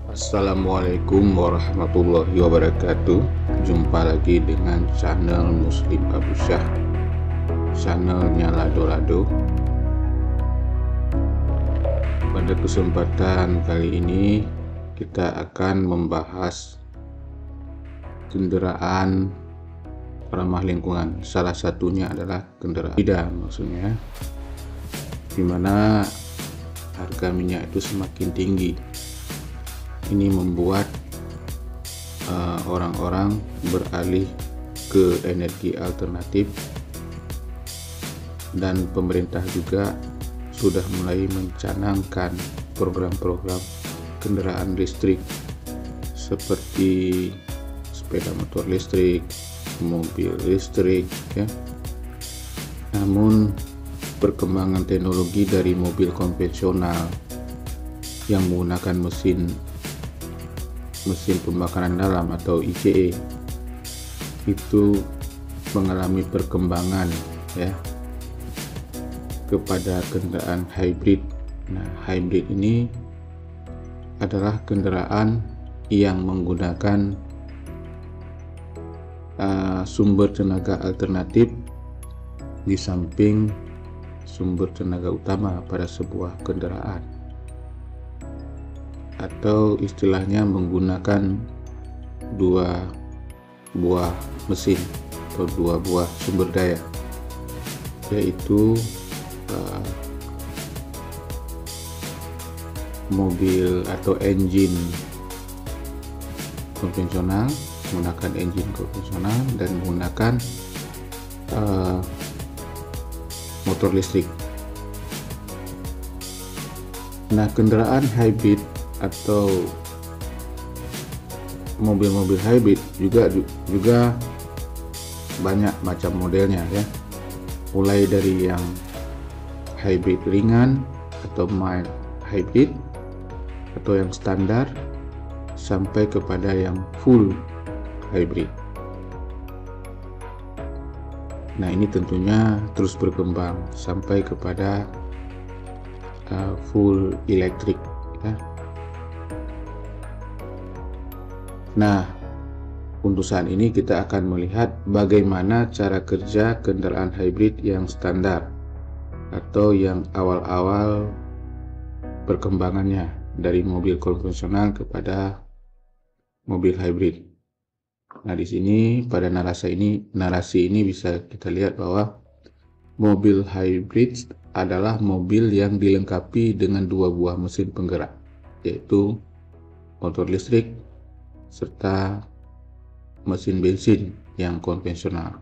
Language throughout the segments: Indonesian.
Assalamualaikum warahmatullahi wabarakatuh. Jumpa lagi dengan channel Muslim Abu Syah, channelnya Lado-Lado. Pada kesempatan kali ini kita akan membahas kendaraan ramah lingkungan. Salah satunya adalah kendaraan sepeda, maksudnya, dimana harga minyak itu semakin tinggi. Ini membuat orang-orang beralih ke energi alternatif, dan pemerintah juga sudah mulai mencanangkan program-program kendaraan listrik seperti sepeda motor listrik, mobil listrik, ya. Namun perkembangan teknologi dari mobil konvensional yang menggunakan mesin pembakaran dalam atau ICE itu mengalami perkembangan, ya, kepada kendaraan hybrid. Nah, hybrid ini adalah kendaraan yang menggunakan sumber tenaga alternatif di samping sumber tenaga utama pada sebuah kendaraan, atau istilahnya menggunakan dua buah mesin atau dua buah sumber daya, yaitu mobil atau engine konvensional, menggunakan engine konvensional, dan menggunakan motor listrik. Nah, kendaraan hybrid atau mobil-mobil hybrid juga banyak macam modelnya, ya. Mulai dari yang hybrid ringan atau mild hybrid atau yang standar, sampai kepada yang full hybrid. Nah, ini tentunya terus berkembang sampai kepada full electric, ya. Nah, untuk saat ini kita akan melihat bagaimana cara kerja kendaraan hybrid yang standar atau yang awal-awal perkembangannya dari mobil konvensional kepada mobil hybrid. Nah, di sini pada narasi ini bisa kita lihat bahwa mobil hybrid adalah mobil yang dilengkapi dengan dua buah mesin penggerak, yaitu motor listrik serta mesin bensin yang konvensional.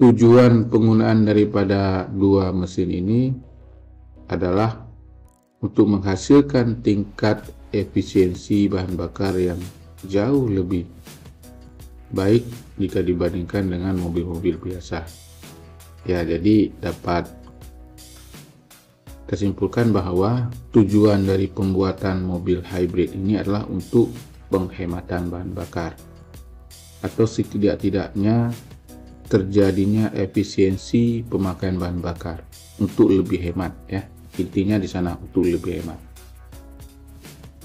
Tujuan penggunaan daripada dua mesin ini adalah untuk menghasilkan tingkat efisiensi bahan bakar yang jauh lebih baik jika dibandingkan dengan mobil-mobil biasa. Ya, jadi dapat tersimpulkan bahwa tujuan dari pembuatan mobil hybrid ini adalah untuk penghematan bahan bakar, atau setidak-tidaknya terjadinya efisiensi pemakaian bahan bakar untuk lebih hemat, ya. Intinya di sana untuk lebih hemat.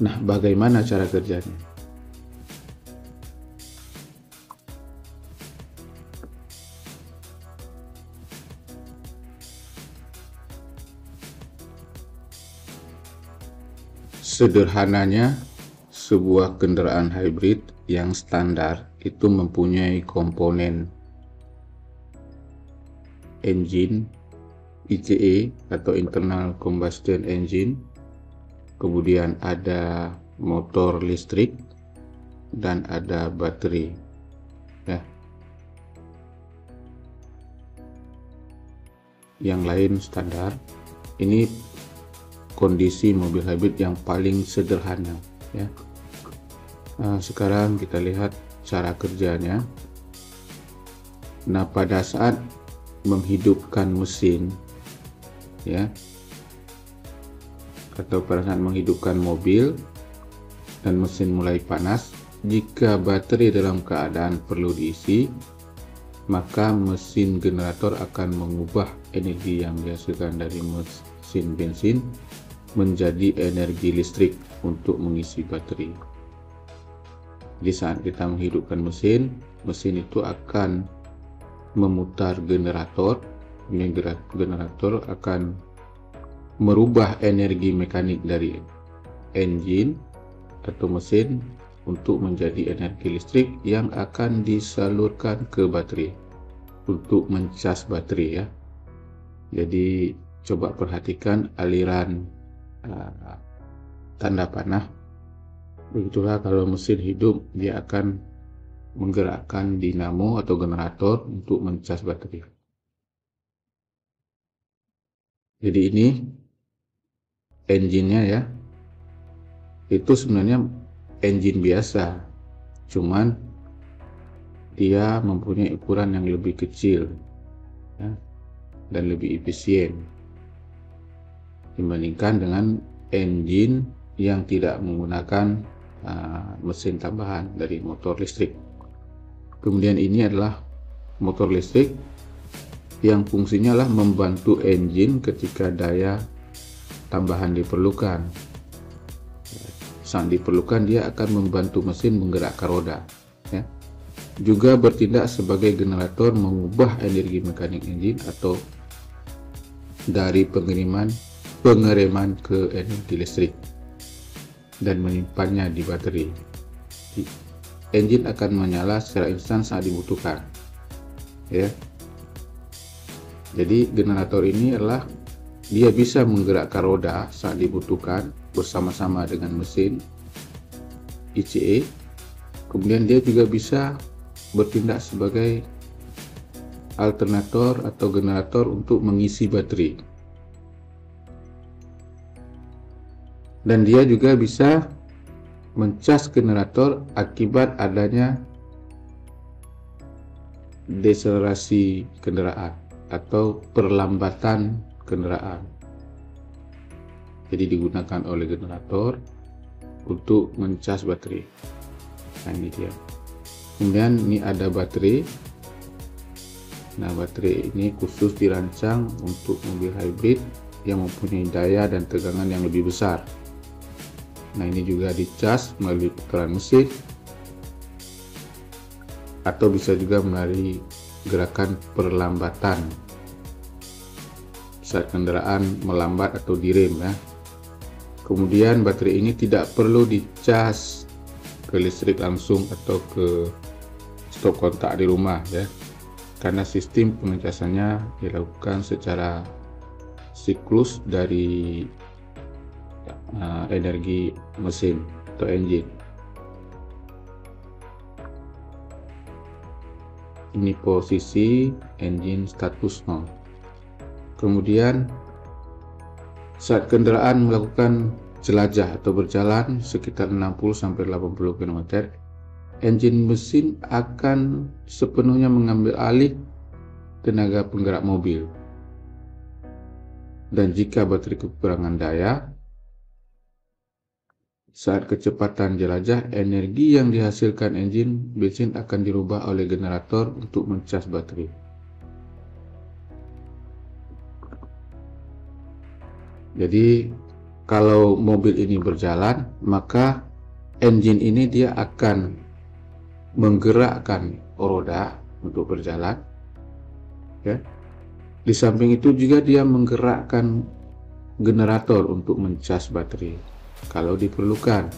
Nah, bagaimana cara kerjanya? Sederhananya, sebuah kendaraan hybrid yang standar itu mempunyai komponen engine ICE atau internal combustion engine, kemudian ada motor listrik, dan ada baterai, ya. Yang lain standar. Ini kondisi mobil hybrid yang paling sederhana, ya. Nah, sekarang kita lihat cara kerjanya. Nah, pada saat menghidupkan mesin, ya, atau pada saat menghidupkan mobil dan mesin mulai panas, jika baterai dalam keadaan perlu diisi, maka mesin generator akan mengubah energi yang dihasilkan dari mesin bensin menjadi energi listrik untuk mengisi baterai. Jadi saat kita menghidupkan mesin, mesin itu akan memutar generator. Ini generator akan merubah energi mekanik dari engine atau mesin untuk menjadi energi listrik yang akan disalurkan ke baterai untuk mencas baterai ya. Jadi coba perhatikan aliran tanda panah. Begitulah kalau mesin hidup, dia akan menggerakkan dinamo atau generator untuk mencas baterai. Jadi ini engine-nya ya, itu sebenarnya engine biasa, cuman dia mempunyai ukuran yang lebih kecil ya, dan lebih efisien dibandingkan dengan engine yang tidak menggunakan mesin tambahan dari motor listrik. Kemudian ini adalah motor listrik yang fungsinya adalah membantu engine ketika daya tambahan diperlukan. Saat diperlukan, dia akan membantu mesin menggerakkan roda ya. Juga bertindak sebagai generator, mengubah energi mekanik engine atau dari pengereman ke energi listrik dan menyimpannya di baterai. Engine akan menyala secara instan saat dibutuhkan ya. Jadi generator ini adalah dia bisa menggerakkan roda saat dibutuhkan bersama-sama dengan mesin ICE. Kemudian dia juga bisa bertindak sebagai alternator atau generator untuk mengisi baterai. Dan dia juga bisa mencas generator akibat adanya deselerasi kendaraan atau perlambatan kendaraan. Jadi digunakan oleh generator untuk mencas baterai. Nah ini dia. Kemudian ini ada baterai. Nah baterai ini khusus dirancang untuk mobil hybrid yang mempunyai daya dan tegangan yang lebih besar. Nah ini juga dicas melalui putaran mesin atau bisa juga melalui gerakan perlambatan saat kendaraan melambat atau direm ya. Kemudian baterai ini tidak perlu dicas ke listrik langsung atau ke stop kontak di rumah ya, karena sistem pengecasannya dilakukan secara siklus dari energi mesin atau engine. Ini posisi engine status 0. Kemudian saat kendaraan melakukan jelajah atau berjalan sekitar 60-80 km, engine mesin akan sepenuhnya mengambil alih tenaga penggerak mobil. Dan jika baterai kekurangan daya, saat kecepatan jelajah, energi yang dihasilkan engine bensin akan dirubah oleh generator untuk mencas baterai. Jadi kalau mobil ini berjalan, maka engine ini dia akan menggerakkan roda untuk berjalan ya. Di samping itu juga dia menggerakkan generator untuk mencas baterai kalau diperlukan.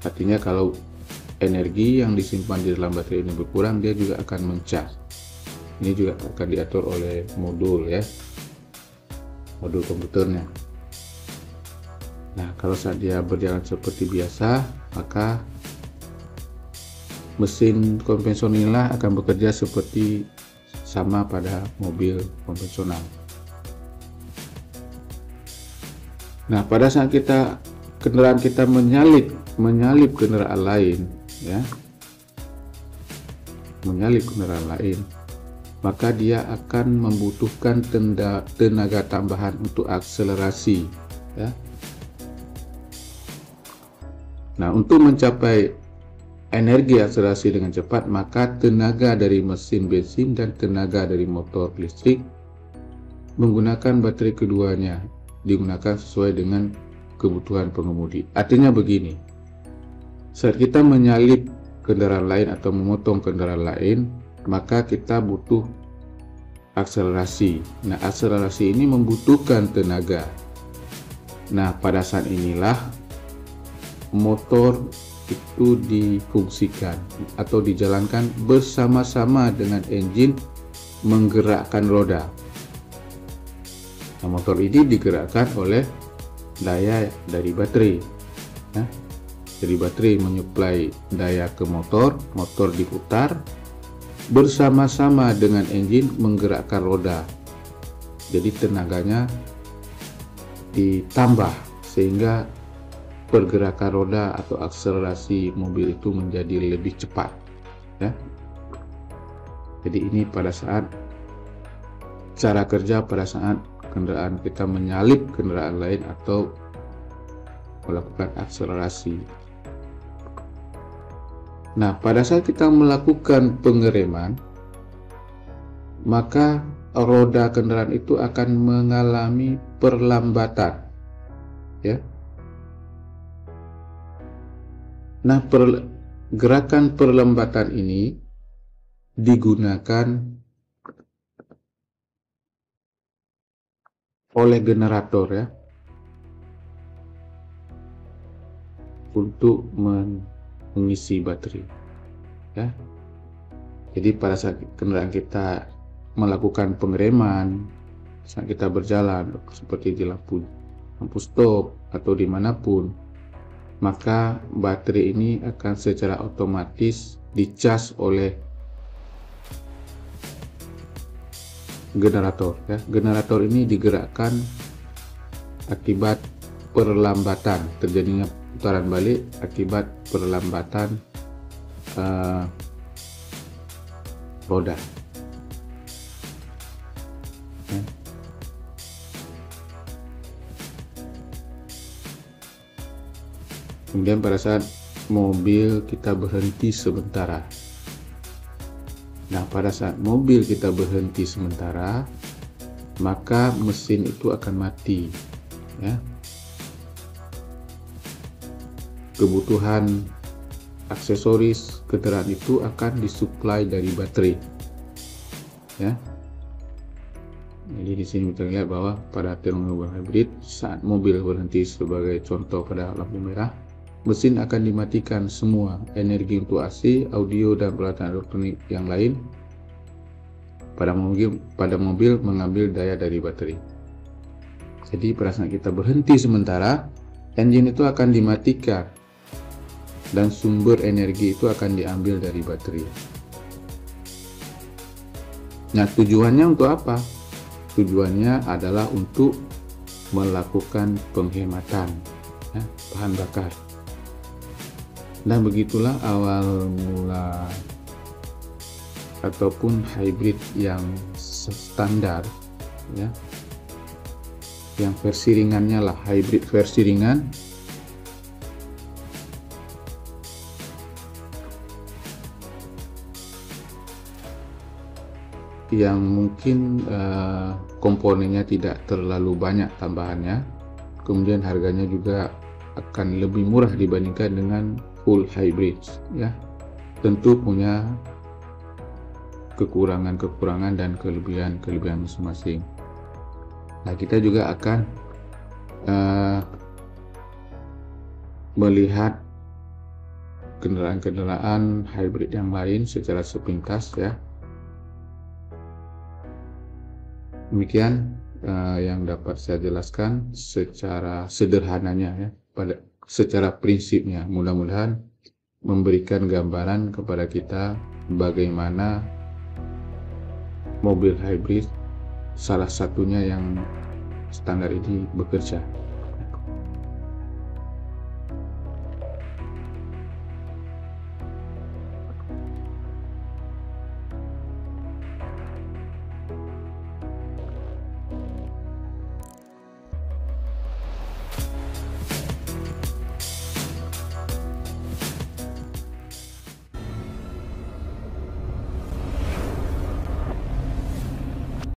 Artinya kalau energi yang disimpan di dalam baterai ini berkurang, dia juga akan mencas. Ini juga akan diatur oleh modul ya, modul komputernya. Nah kalau saat dia berjalan seperti biasa, maka mesin konvensional inilah akan bekerja seperti sama pada mobil konvensional. Nah, pada saat kendaraan kita menyalip kendaraan lain, ya, menyalip kendaraan lain, maka dia akan membutuhkan tenaga tambahan untuk akselerasi, ya. Nah, untuk mencapai energi akselerasi dengan cepat, maka tenaga dari mesin bensin dan tenaga dari motor listrik menggunakan baterai keduanya digunakan sesuai dengan kebutuhan pengemudi. Artinya begini, saat kita menyalip kendaraan lain atau memotong kendaraan lain, maka kita butuh akselerasi. Nah, akselerasi ini membutuhkan tenaga. Nah, pada saat inilah motor itu difungsikan atau dijalankan bersama-sama dengan engine menggerakkan roda. Nah, motor ini digerakkan oleh daya dari baterai. Nah, jadi baterai menyuplai daya ke motor, motor diputar bersama-sama dengan engine menggerakkan roda. Jadi tenaganya ditambah sehingga pergerakan roda atau akselerasi mobil itu menjadi lebih cepat, ya. Jadi ini pada saat cara kerja pada saat kendaraan kita menyalip kendaraan lain atau melakukan akselerasi. Nah, pada saat kita melakukan pengereman, maka roda kendaraan itu akan mengalami perlambatan, ya. Nah, gerakan perlambatan ini digunakan oleh generator, ya, untuk mengisi baterai, ya. Jadi pada saat kendaraan kita melakukan pengereman, saat kita berjalan seperti di lampu stop atau dimanapun, maka baterai ini akan secara otomatis dicas oleh generator, ya. Generator ini digerakkan akibat perlambatan, terjadinya putaran balik akibat perlambatan roda, ya. Kemudian pada saat mobil kita berhenti sementara. Nah, pada saat mobil kita berhenti sementara, maka mesin itu akan mati, ya. Kebutuhan aksesoris kendaraan itu akan disuplai dari baterai, ya. Jadi di sini kita lihat bahwa pada teknologi hybrid, saat mobil berhenti sebagai contoh pada lampu merah, mesin akan dimatikan semua energi untuk AC, audio, dan peralatan elektronik yang lain pada mobil mengambil daya dari baterai. Jadi pada saat kita berhenti sementara, engine itu akan dimatikan dan sumber energi itu akan diambil dari baterai. Nah, tujuannya untuk apa? Tujuannya adalah untuk melakukan penghematan, ya, bahan bakar. Dan begitulah awal mula ataupun hybrid yang standar, ya, yang versi ringannya lah hybrid versi ringan, yang mungkin komponennya tidak terlalu banyak tambahannya, kemudian harganya juga akan lebih murah dibandingkan dengan full hybrid, ya. Tentu punya kekurangan-kekurangan dan kelebihan-kelebihan masing-masing. Nah, kita juga akan melihat kendaraan-kendaraan hybrid yang lain secara sepintas, ya. Demikian yang dapat saya jelaskan secara sederhananya, ya, secara prinsipnya. Mudah-mudahan memberikan gambaran kepada kita bagaimana mobil hybrid salah satunya yang standar ini bekerja.